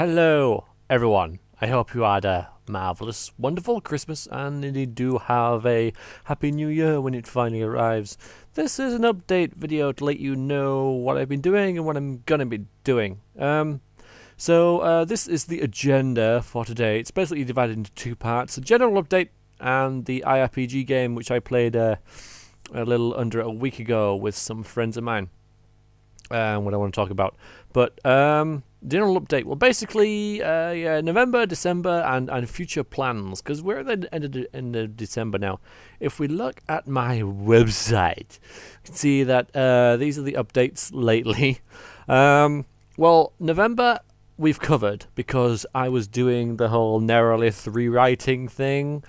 Hello, everyone. I hope you had a marvelous, wonderful Christmas and indeed do have a happy new year when it finally arrives. This is an update video to let you know what I've been doing and what I'm gonna be doing. This is the agenda for today. It's basically divided into two parts: a general update and the IRPG game, which I played a little under a week ago with some friends of mine. What I want to talk about, but general update. Well, basically, November, December, and future plans. Because we're at the end of December now. If we look at my website, you can see that these are the updates lately. Well, November we've covered because I was doing the whole Nerolith rewriting thing,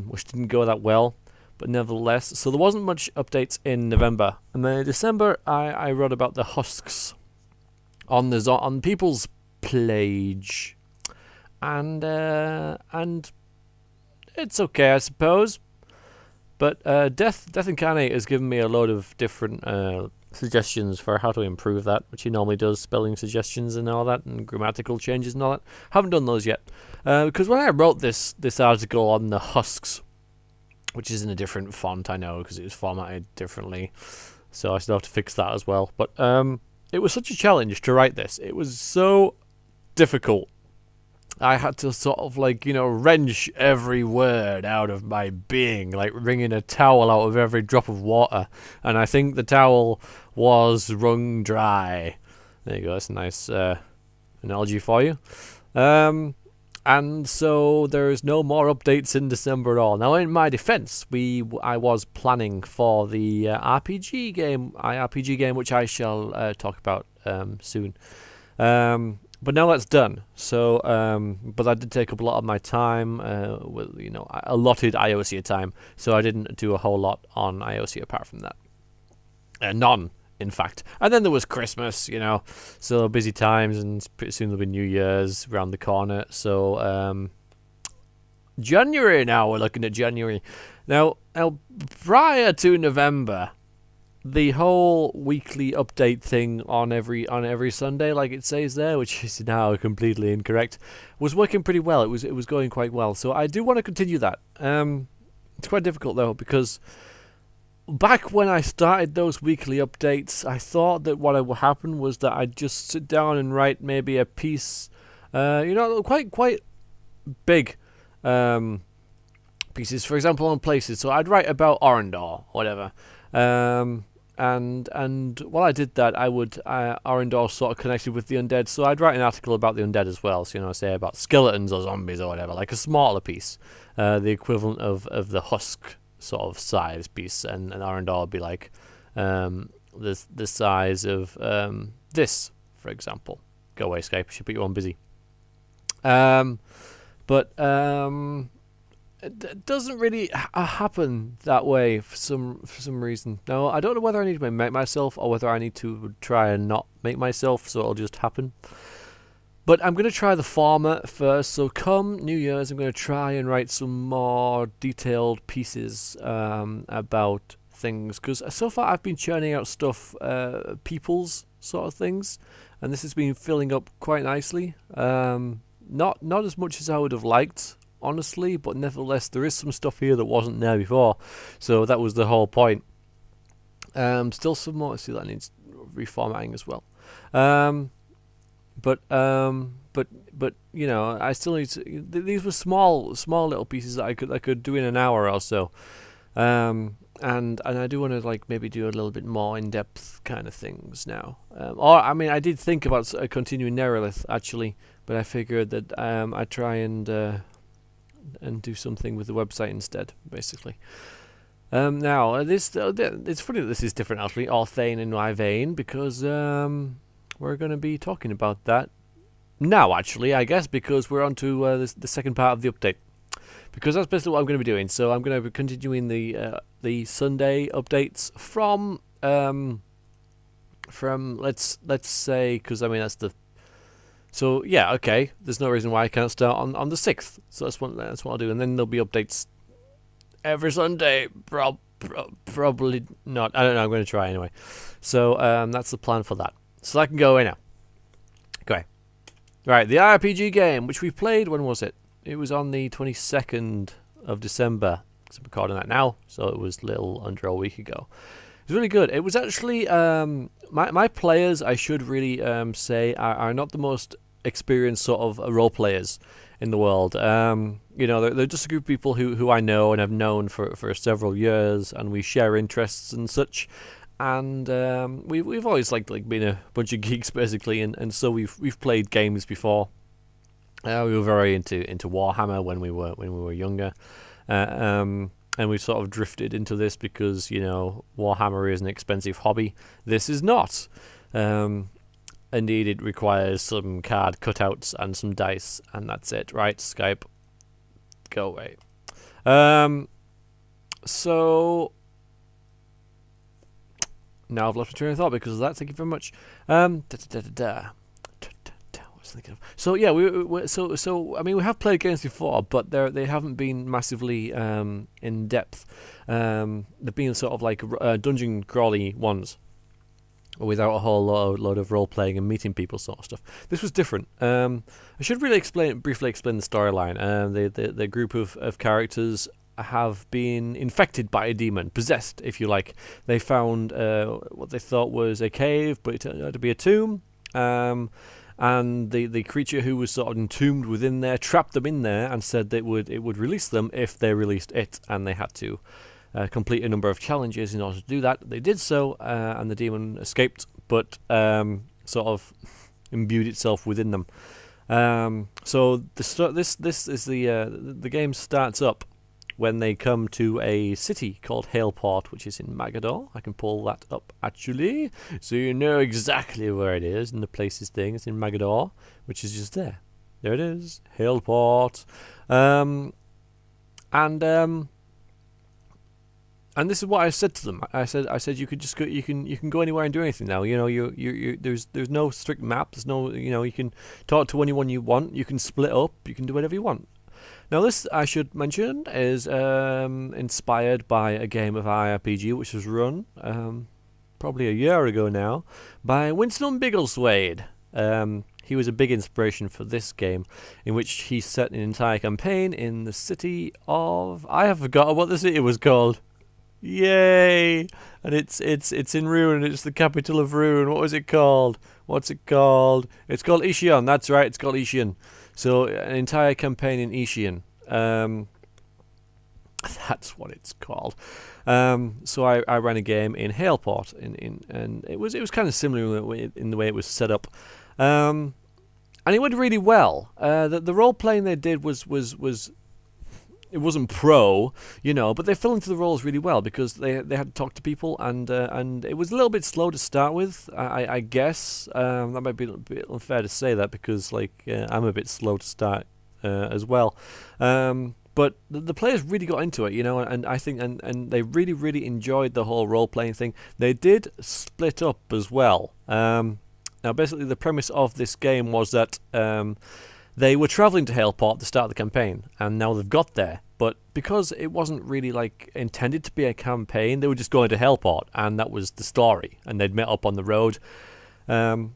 which didn't go that well. But nevertheless, so there wasn't much updates in November, and then in December I wrote about the husks on people's page, and it's okay, I suppose. But Death Incarnate has given me a load of different suggestions for how to improve that, which he normally does, spelling suggestions and all that, and grammatical changes and all that. Haven't done those yet, because when I wrote this article on the husks, which is in a different font, I know, because it was formatted differently, so I still have to fix that as well. But it was such a challenge to write this. It was so difficult. I had to sort of wrench every word out of my being, like wringing a towel out of every drop of water. And I think the towel was wrung dry. There you go. That's a nice analogy for you. And so there's no more updates in December at all. Now, in my defense, I was planning for the IRPG game, which I shall talk about soon. But now that's done. So, but I did take up a lot of my time with allotted IOC time. So I didn't do a whole lot on IOC apart from that. None, in fact. And then there was Christmas, so busy times, and pretty soon there'll be New Year's around the corner. So January now, we're looking at January. Now prior to November, the whole weekly update thing on every Sunday, like it says there, which is now completely incorrect, was working pretty well. It was going quite well. So I do want to continue that. It's quite difficult though, because back when I started those weekly updates, I thought that what would happen was that I'd just sit down and write maybe a piece, quite big pieces, for example, on places. So I'd write about Orendor, whatever. And while I did that, Orendor sort of connected with the undead, so I'd write an article about the undead as well. So, say about skeletons or zombies or whatever, like a smaller piece, the equivalent of the husk sort of size piece, and Orendor would be like the size of this, for example. Go away, Skype. Should put you on busy. But it doesn't really happen that way for some reason. Now, I don't know whether I need to make myself or whether I need to try and not make myself, so it'll just happen. But I'm going to try the former first. So come New Year's, I'm going to try and write some more detailed pieces about things, because so far I've been churning out stuff, people's sort of things, and this has been filling up quite nicely. Not as much as I would have liked, honestly, but nevertheless there is some stuff here that wasn't there before, so that was the whole point. Still some more. See, that needs reformatting as well. But I still need to. These were small little pieces that I could do in an hour or so. And I do want to maybe do a little bit more in depth kind of things now. I did think about continuing Nerolith actually, but I figured that I'd try and do something with the website instead, basically. Now it's funny that this is different actually, Orthane in my vein, because we're going to be talking about that now, actually, I guess, because we're on to the second part of the update. Because that's basically what I'm going to be doing. So I'm going to be continuing the Sunday updates from let's say, because that's the. So yeah, okay. There's no reason why I can't start on the 6th. So that's what I'll do, and then there'll be updates every Sunday. Probably not. I don't know. I'm going to try anyway. So that's the plan for that. So I can go away now. Go away. Right, the IRPG game, which we played, when was it? It was on the 22nd of December. I'm recording that now, so it was a little under a week ago. It was really good. It was actually, my players, I should really say, are not the most experienced sort of role players in the world. They're just a group of people who I know and have known for several years, and we share interests and such. And we've always like been a bunch of geeks basically, and so we've played games before. We were very into Warhammer when we were younger, and we've sort of drifted into this because Warhammer is an expensive hobby. This is not. Indeed, it requires some card cutouts and some dice, and that's it. Right, Skype, go away. So. Now I've lost my train of thought because of that. Thank you very much. So yeah, I mean, we have played games before, but they haven't been massively in depth. They've been sort of like dungeon crawly ones, without a whole load of role playing and meeting people sort of stuff. This was different. I should really briefly explain the storyline. The group of characters have been infected by a demon, possessed, if you like. They found what they thought was a cave, but it turned out to be a tomb. And the creature who was sort of entombed within there trapped them in there and said that it would release them if they released it, and they had to complete a number of challenges in order to do that. They did so, and the demon escaped, but sort of imbued itself within them. So this is the game starts up when they come to a city called Haleport, which is in Magador. I can pull that up, actually, so you know exactly where it is, and the places thing. It's in Magador, which is just there. There it is, Haleport. And this is what I said to them. I said you could just go, you can go anywhere and do anything now. There's no strict map. There's no, you can talk to anyone you want. You can split up. You can do whatever you want. Now this, I should mention, is inspired by a game of IRPG which was run probably a year ago now by Winston Biggleswade. He was a big inspiration for this game, in which he set an entire campaign in the city of... I have forgotten what the city was called. Yay! And it's in Ruin. It's the capital of Ruin. What was it called? What's it called? It's called Ishion. That's right. It's called Ishion. So an entire campaign in Ishion. That's what it's called. So I ran a game in Haleport, and it was kind of similar in the way it was set up, and it went really well. The role playing they did was it wasn't pro, but they fell into the roles really well because they had to talk to people, and it was a little bit slow to start with. I guess that might be a bit unfair to say that because I'm a bit slow to start as well. But the players really got into it, and I think and they really, really enjoyed the whole role playing thing. They did split up as well. Now basically the premise of this game was that they were travelling to Haleport to start the campaign, and now they've got there. But because it wasn't really intended to be a campaign, they were just going to Haleport, and that was the story. And they'd met up on the road,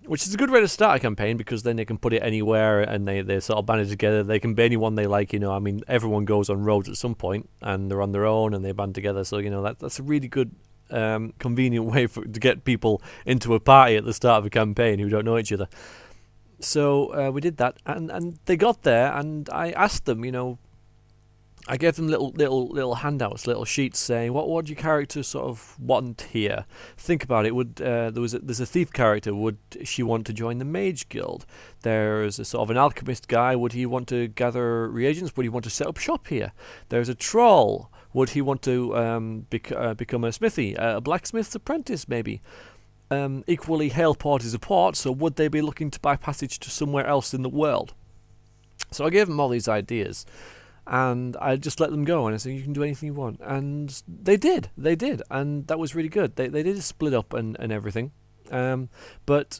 which is a good way to start a campaign because then they can put it anywhere, and they sort of band it together. They can be anyone they like, I mean, everyone goes on roads at some point, and they're on their own, and they band together. So that's a really good, convenient way to get people into a party at the start of a campaign who don't know each other. So we did that, and they got there, and I asked them, I gave them little handouts, little sheets saying, what would your character sort of want here? Think about it. There's a thief character. Would she want to join the mage guild? There's a sort of an alchemist guy. Would he want to gather reagents? Would he want to set up shop here? There's a troll. Would he want to become a smithy? A blacksmith's apprentice, maybe? Equally, Haleport is a port, so would they be looking to buy passage to somewhere else in the world? So I gave them all these ideas, and I just let them go, and I said, you can do anything you want. And they did, and that was really good. They did split up and everything, but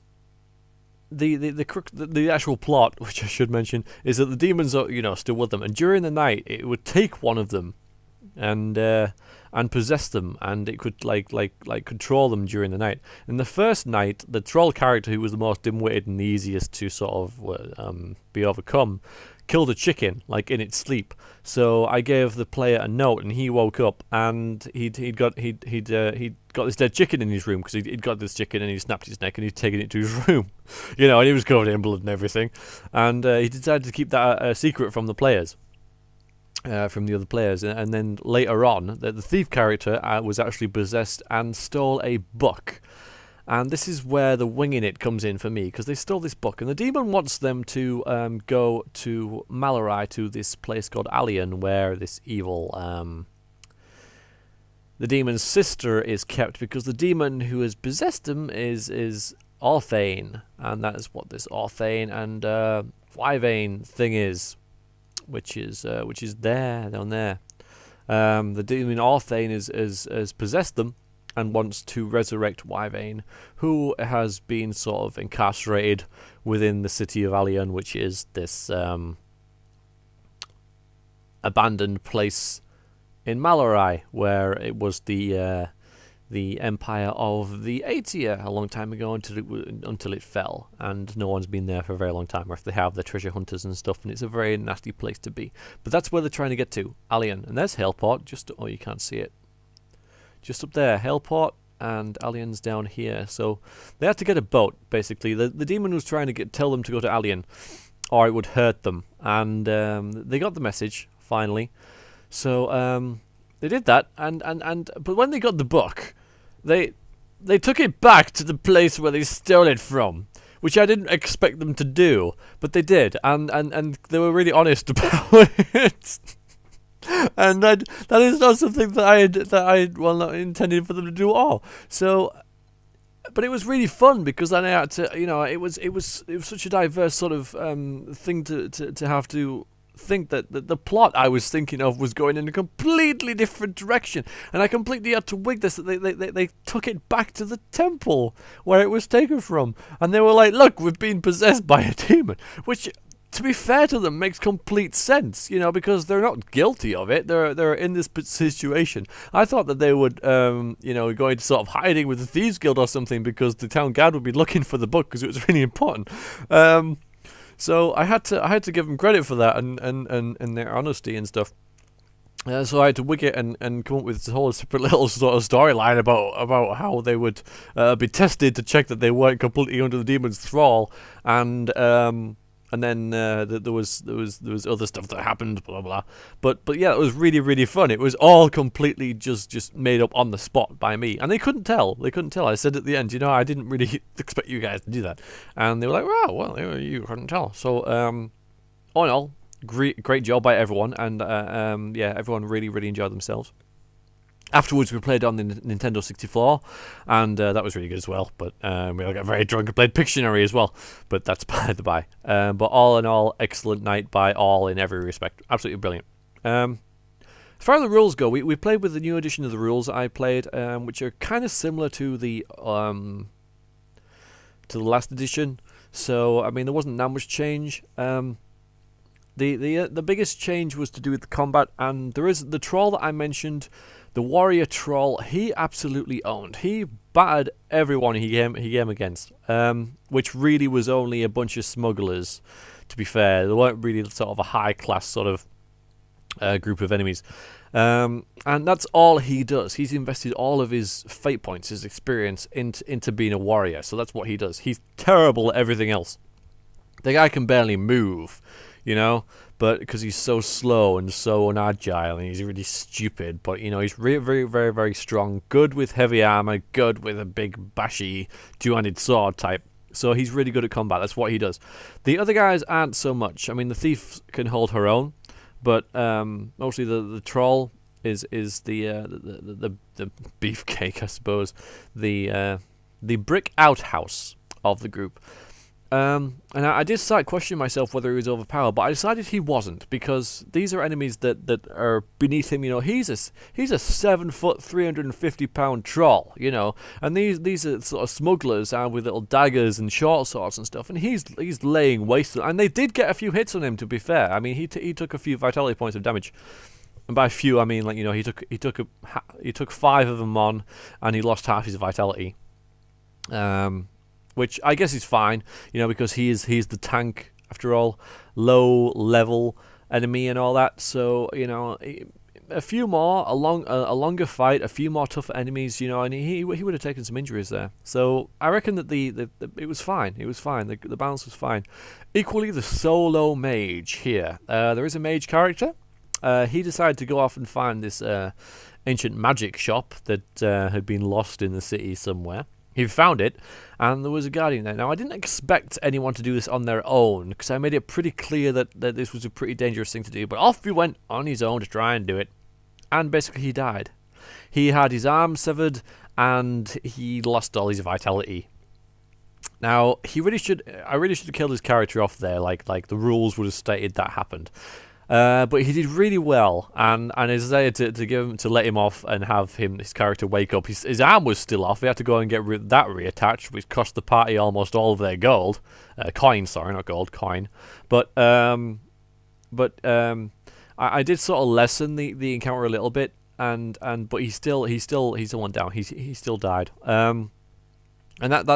the actual plot, which I should mention, is that the demons are still with them, and during the night it would take one of them, and and possess them, and it could like control them during the night. In the first night, the troll character, who was the most dim-witted and the easiest to sort of be overcome, killed a chicken like in its sleep. So I gave the player a note, and he woke up, and he'd got this dead chicken in his room, because he'd got this chicken and he snapped his neck and he'd taken it to his room, and he was covered in blood and everything, and he decided to keep that a secret from the players. From the other players, and then later on, the thief character was actually possessed and stole a book. And this is where the winging it comes in for me, because they stole this book, and the demon wants them to go to Malarai, to this place called Alien, where this evil, the demon's sister is kept, because the demon who has possessed him is Orthane, and that is what this Orthane and Wyvane thing is, which is there down there. The demon Orthane is possessed them and wants to resurrect Wyvane, who has been sort of incarcerated within the city of Alien, which is this abandoned place in Malarai, where it was the empire of the Aetia a long time ago, until it fell, and no one's been there for a very long time, or if they have, they're treasure hunters and stuff, and it's a very nasty place to be. But that's where they're trying to get to, Alien. And there's Haleport, you can't see it. Just up there, Haleport, and Alien's down here. So they had to get a boat, basically. The demon was trying to tell them to go to Alien, or it would hurt them. And they got the message, finally. So they did that, but when they got the book, they took it back to the place where they stole it from, which I didn't expect them to do, but they did, and they were really honest about it. And that is not something that I had not intended for them to do at all. So, but it was really fun, because then I had to, it was such a diverse sort of thing to have to think that the plot I was thinking of was going in a completely different direction, and I completely had to wig this. They took it back to the temple where it was taken from, and they were like, "Look, we've been possessed by a demon," which, to be fair to them, makes complete sense, because they're not guilty of it. They're in this situation. I thought that they would, go into sort of hiding with the Thieves Guild or something, because the town guard would be looking for the book, because it was really important. So I had to give them credit for that and their honesty and stuff. So I had to wig it and come up with this whole separate little sort of storyline about how they would be tested to check that they weren't completely under the demon's thrall, and then there was other stuff that happened, blah blah. But yeah, it was really, really fun. It was all completely just made up on the spot by me, and they couldn't tell. I said at the end, I didn't really expect you guys to do that, and they were like, "Wow, well, you couldn't tell." So all in all, great job by everyone, and yeah, everyone really, really enjoyed themselves. Afterwards, we played on the Nintendo 64, and that was really good as well. But we all got very drunk and played Pictionary as well. But that's by the by. But all in all, excellent night by all in every respect. Absolutely brilliant. As far as the rules go, we played with the new edition of the rules I played, which are kind of similar to the last edition. So, I mean, there wasn't that much change. The biggest change was to do with the combat, and there is the troll that I mentioned. The warrior troll, he absolutely owned. He battered everyone he came against, which really was only a bunch of smugglers, to be fair. They weren't really sort of a high-class sort of group of enemies. And that's all he does. He's invested all of his fate points, his experience, into being a warrior. So that's what he does. He's terrible at everything else. The guy can barely move, but because he's so slow and so unagile, and he's really stupid, but he's very, very, very, very strong, good with heavy armor, good with a big bashy two-handed sword type. So he's really good at combat. That's what he does. The other guys aren't so much. I mean, the thief can hold her own, but mostly the troll is the beefcake, I suppose, the brick outhouse of the group. And I did start questioning myself whether he was overpowered, but I decided he wasn't, because these are enemies that are beneath him. He's a 7 foot, 350 pound troll, and these are sort of smugglers with little daggers and short swords and stuff, and he's laying waste. And they did get a few hits on him, to be fair. I mean, he took a few vitality points of damage. And by few, I mean, like, you know, he took 5 of them on, and he lost half his vitality. Which I guess is fine, you know, because he's the tank after all, low level enemy and all that. So, you know, a few more, a longer fight, a few more tougher enemies, you know, and he would have taken some injuries there. So I reckon that the it was fine. It was fine. The balance was fine. Equally, the solo mage here. There is a mage character. He decided to go off and find this ancient magic shop that had been lost in the city somewhere. He found it, and there was a guardian there. Now, I didn't expect anyone to do this on their own, because I made it pretty clear that this was a pretty dangerous thing to do. But off he went on his own to try and do it, and basically he died. He had his arm severed, and he lost all his vitality. Now, I really should have killed his character off there, like the rules would have stated that happened. But he did really well, and I decided to let him off and have his character wake up. His arm was still off. He had to go and get that reattached, which cost the party almost all of their gold, coin. Sorry, not gold, coin. But I did sort of lessen the encounter a little bit, but he's still one down. He still died. And that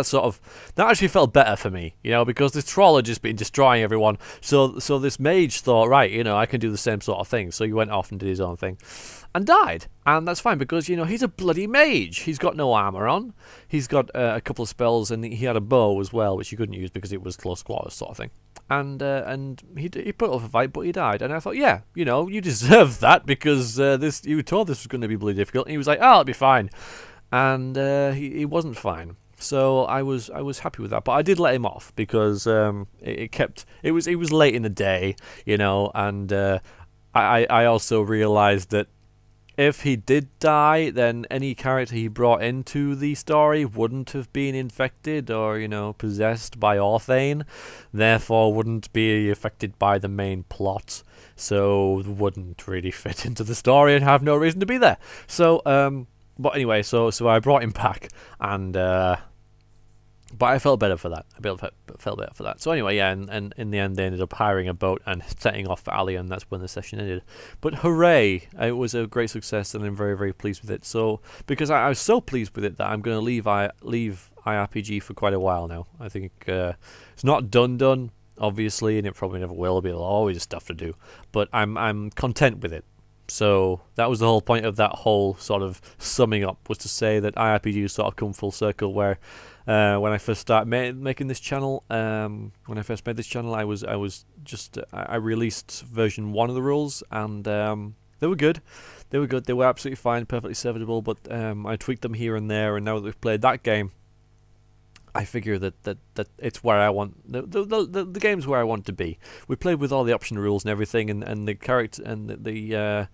actually felt better for me, you know, because this troll had just been destroying everyone. So this mage thought, right, you know, I can do the same sort of thing. So he went off and did his own thing, and died. And that's fine because, you know, he's a bloody mage. He's got no armor on. He's got a couple of spells, and he had a bow as well, which he couldn't use because it was close quarters sort of thing. And he put up a fight, but he died. And I thought, yeah, you know, you deserve that because you were told this was going to be bloody difficult. And he was like, oh, it'll be fine, and he wasn't fine. So I was happy with that, but I did let him off because it was late in the day, you know, and I also realized that if he did die, then any character he brought into the story wouldn't have been infected or, you know, possessed by Orthane, therefore wouldn't be affected by the main plot, so wouldn't really fit into the story and have no reason to be there. So but anyway, so I brought him back, and but I felt better for that. Felt better for that. So anyway, yeah, and in the end, they ended up hiring a boat and setting off for Ali, and that's when the session ended. But hooray! It was a great success, and I'm very, very pleased with it. So because I was so pleased with it that I'm going to leave IRPG for quite a while now. I think it's not done, obviously, and it probably never will be. There'll always stuff to do, but I'm content with it. So that was the whole point of that whole sort of summing up, was to say that IRPG sort of come full circle, where when I first started making this channel, when I first made this channel, I released version 1 of the rules, and they were good. They were absolutely fine, perfectly serviceable, but I tweaked them here and there, and now that we've played that game, I figure that it's where I want the game's where I want to be. We played with all the option rules and everything, and the character and the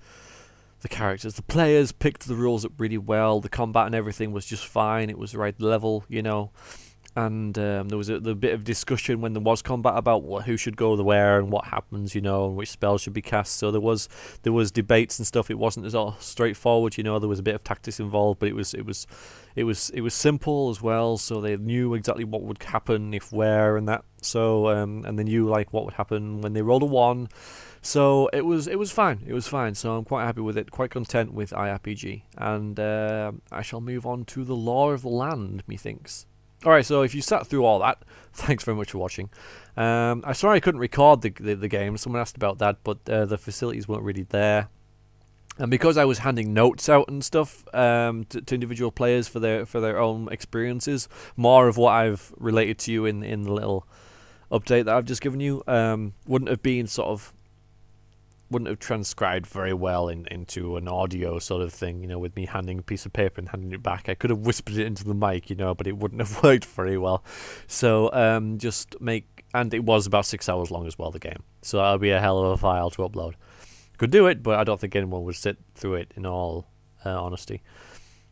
characters, the players picked the rules up really well. The combat and everything was just fine. It was the right level, you know. And there was a bit of discussion when there was combat about who should go where and what happens, you know, and which spells should be cast. So there was debates and stuff. It wasn't as all straightforward, you know. There was a bit of tactics involved, but it was simple as well. So they knew exactly what would happen if where and that. So and they knew like what would happen when they rolled a 1. So it was fine. It was fine. So I'm quite happy with it. Quite content with IRPG, and I shall move on to the law of the land, methinks. Alright, so if you sat through all that, thanks very much for watching. I'm sorry I couldn't record the game. Someone asked about that, but the facilities weren't really there. And because I was handing notes out and stuff to individual players for their own experiences, more of what I've related to you in the little update that I've just given you wouldn't have transcribed very well into an audio sort of thing, you know, with me handing a piece of paper and handing it back. I could have whispered it into the mic, you know, but it wouldn't have worked very well. So and it was about 6 hours long as well, the game. So that'll be a hell of a file to upload. Could do it, but I don't think anyone would sit through it in all honesty.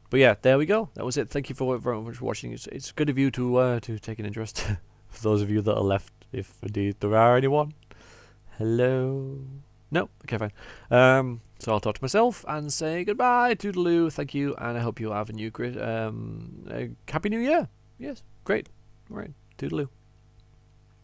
But yeah, there we go. That was it. Thank you very much for watching. It's good of you to take an interest. For those of you that are left, if indeed there are anyone. Hello. No? Okay, fine. So I'll talk to myself and say goodbye, toodaloo, thank you, and I hope you have a happy new year. Yes, great. Alright, toodaloo.